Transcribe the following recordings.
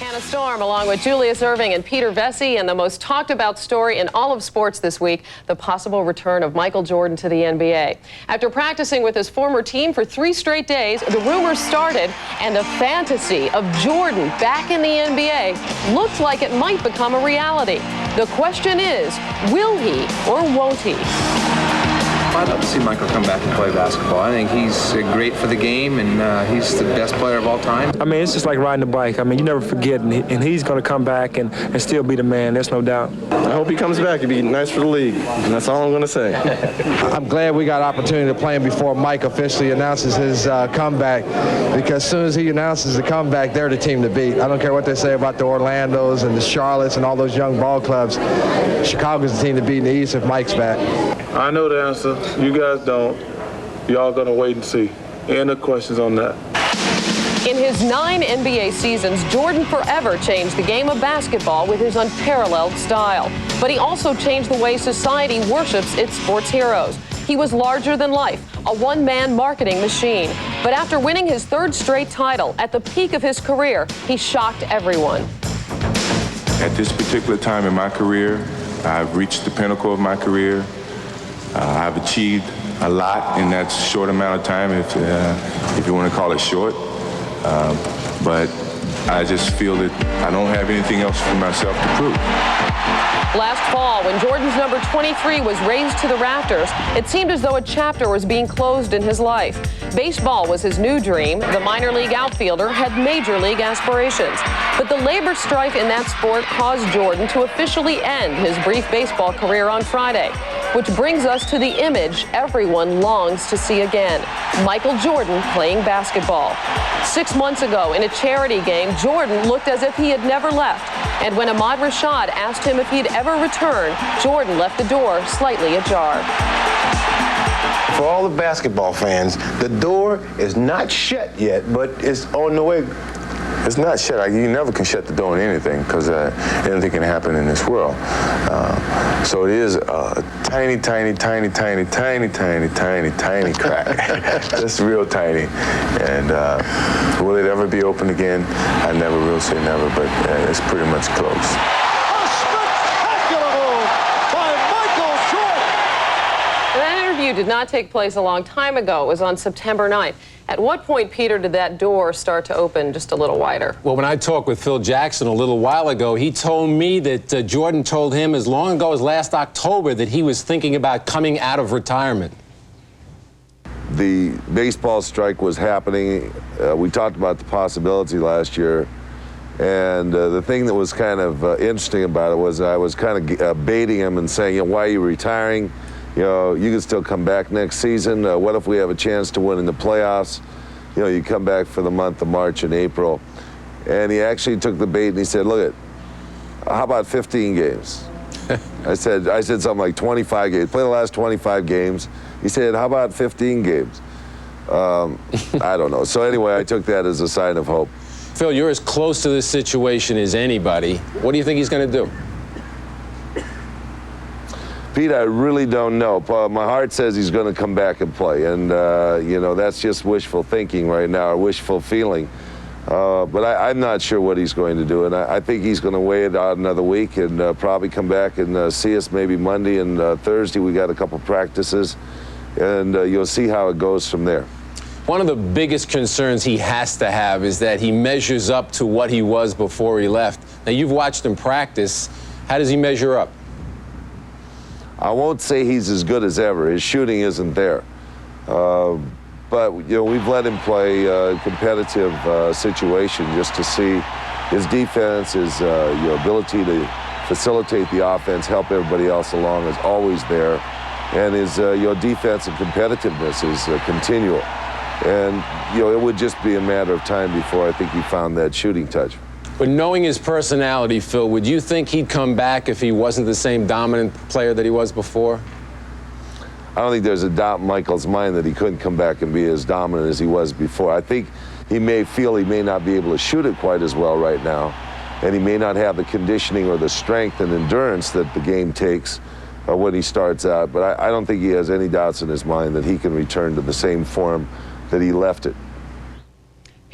Hannah Storm, along with Julius, Erving, and Peter Vecsey, and the most talked about story in all of sports this week, the possible return of Michael Jordan to the NBA. After practicing with his former team for 3 straight days, the rumors started, and the fantasy of Jordan back in the NBA looked like it might become a reality. The question is, will he or won't he? I'd love to see Michael come back and play basketball. I think he's great for the game, and he's the best player of all time. I mean, it's just like riding a bike. I mean, you never forget, and he's going to come back and still be the man. There's no doubt. I hope he comes back. It'd be nice for the league, and that's all I'm going to say. I'm glad we got an opportunity to play him before Mike officially announces his comeback, because as soon as he announces the comeback, they're the team to beat. I don't care what they say about the Orlandos and the Charlottes and all those young ball clubs. Chicago's the team to beat in the East if Mike's back. I know the answer. You guys don't. Y'all gonna wait and see. End of questions on that. In his 9 NBA seasons, Jordan forever changed the game of basketball with his unparalleled style. But he also changed the way society worships its sports heroes. He was larger than life, a one-man marketing machine. But after winning his 3rd straight title at the peak of his career, he shocked everyone. At this particular time in my career, I've reached the pinnacle of my career. I've achieved a lot in that short amount of time, if you want to call it short. But I just feel that I don't have anything else for myself to prove. Last fall, when Jordan's number 23 was raised to the rafters, it seemed as though a chapter was being closed in his life. Baseball was his new dream. The minor league outfielder had major league aspirations. But the labor strife in that sport caused Jordan to officially end his brief baseball career on Friday. Which brings us to the image everyone longs to see again, Michael Jordan playing basketball. 6 months ago, in a charity game, Jordan looked as if he had never left. And when Ahmad Rashad asked him if he'd ever return, Jordan left the door slightly ajar. For all the basketball fans, the door is not shut yet, but it's on the way. It's not shut. You never can shut the door on anything, because anything can happen in this world. So it is a tiny, tiny, tiny, tiny, tiny, tiny, tiny, tiny crack. Just real tiny. And will it ever be open again? I never will say never, but it's pretty much close. A spectacular move by Michael Jordan. That interview did not take place a long time ago. It was on September 9th. At what point, Peter, did that door start to open just a little wider? Well, when I talked with Phil Jackson a little while ago, he told me that Jordan told him as long ago as last October that he was thinking about coming out of retirement. The baseball strike was happening. We talked about the possibility last year. And the thing that was kind of interesting about it was I was kind of baiting him and saying, why are you retiring? You know, you can still come back next season. What if we have a chance to win in the playoffs? You know, you come back for the month of March and April. And he actually took the bait and he said, look, how about 15 games? I said something like 25 games. Play the last 25 games. He said, how about 15 games? I don't know. So anyway, I took that as a sign of hope. Phil, you're as close to this situation as anybody. What do you think he's going to do? Pete, I really don't know. My heart says he's going to come back and play, and you know, that's just wishful thinking right now, or wishful feeling. But I'm not sure what he's going to do, and I think he's going to wait out another week and probably come back and see us maybe Monday and Thursday. We got a couple practices, and you'll see how it goes from there. One of the biggest concerns he has to have is that he measures up to what he was before he left. Now, you've watched him practice. How does he measure up? I won't say he's as good as ever. His shooting isn't there. But, you know, we've let him play a competitive situation just to see his defense, his ability to facilitate the offense, help everybody else along is always there. And his defense and competitiveness is continual. And, you know, it would just be a matter of time before I think he found that shooting touch. But knowing his personality, Phil, would you think he'd come back if he wasn't the same dominant player that he was before? I don't think there's a doubt in Michael's mind that he couldn't come back and be as dominant as he was before. I think he may feel he may not be able to shoot it quite as well right now, and he may not have the conditioning or the strength and endurance that the game takes when he starts out. But I don't think he has any doubts in his mind that he can return to the same form that he left it.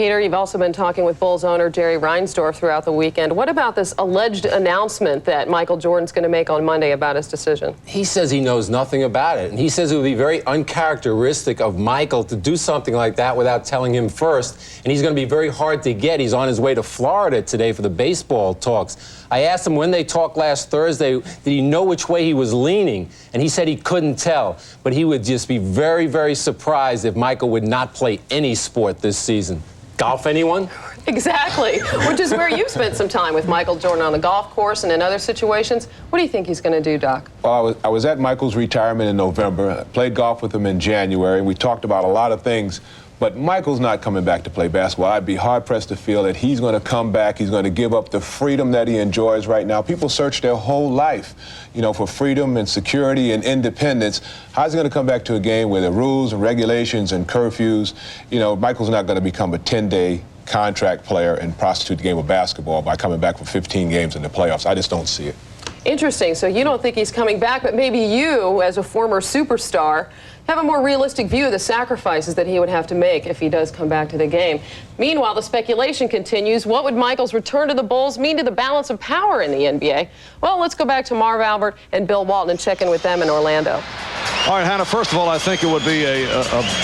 Peter, you've also been talking with Bulls owner Jerry Reinsdorf throughout the weekend. What about this alleged announcement that Michael Jordan's going to make on Monday about his decision? He says he knows nothing about it, and he says it would be very uncharacteristic of Michael to do something like that without telling him first, and he's going to be very hard to get. He's on his way to Florida today for the baseball talks. I asked him when they talked last Thursday, did he know which way he was leaning, and he said he couldn't tell, but he would just be very, very surprised if Michael would not play any sport this season. Golf, anyone? Exactly, which is where you've spent some time with Michael Jordan on the golf course and in other situations. What do you think he's going to do, Doc? Well, I was at Michael's retirement in November. I played golf with him in January. We talked about a lot of things, but Michael's not coming back to play basketball. I'd be hard-pressed to feel that he's going to come back. He's going to give up the freedom that he enjoys right now. People search their whole life, you know, for freedom and security and independence. How's he going to come back to a game where there are rules and regulations and curfews? You know, Michael's not going to become a 10-day contract player and prostitute the game of basketball by coming back for 15 games in the playoffs. I just don't see it. Interesting. So you don't think he's coming back, but maybe you, as a former superstar, have a more realistic view of the sacrifices that he would have to make if he does come back to the game. Meanwhile, the speculation continues. What would Michael's return to the Bulls mean to the balance of power in the NBA? Well, let's go back to Marv Albert and Bill Walton and check in with them in Orlando. All right, Hannah, first of all, I think it would be a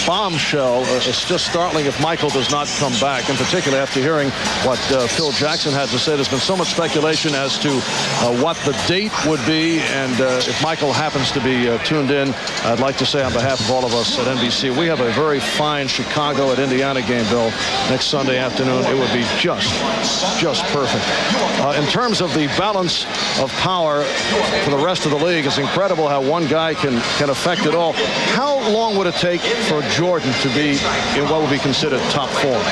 bombshell. It's just startling if Michael does not come back, in particular after hearing what Phil Jackson had to say. There's been so much speculation as to what the date would be, and if Michael happens to be tuned in, I'd like to say on behalf of all of us at NBC, we have a very fine Chicago at Indiana game, Bill, next Sunday afternoon. It would be just perfect. In terms of the balance of power for the rest of the league, it's incredible how one guy can affect it all. How long would it take for Jordan to be in what would be considered top form?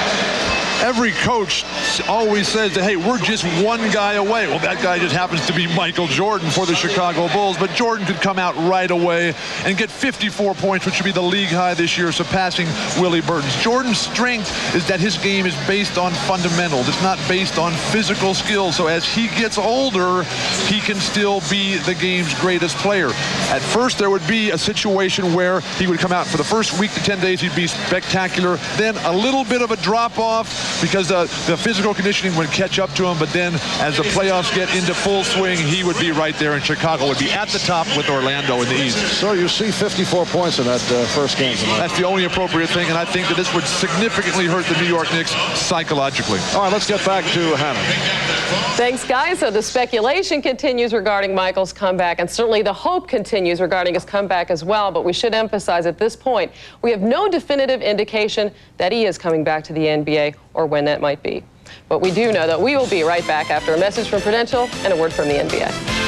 Every coach always says that, hey, we're just one guy away. Well, that guy just happens to be Michael Jordan for the Chicago Bulls, but Jordan could come out right away and get 54 points, which would be the league high this year, surpassing Willie Burton's. Jordan's strength is that his game is based on fundamentals. It's not based on physical skills. So as he gets older, he can still be the game's greatest player. At first, there would be a situation where he would come out for the first week to 10 days, he'd be spectacular. Then a little bit of a drop-off, because the physical conditioning would catch up to him, but then as the playoffs get into full swing, he would be right there, and Chicago would be at the top with Orlando in the East. So you see 54 points in that first game tonight. That's the only appropriate thing, and I think that this would significantly hurt the New York Knicks psychologically. All right, let's get back to Hannah. Thanks, guys. So the speculation continues regarding Michael's comeback, and certainly the hope continues regarding his comeback as well, but we should emphasize at this point, we have no definitive indication that he is coming back to the NBA or when that might be. But we do know that we will be right back after a message from Prudential and a word from the NBA.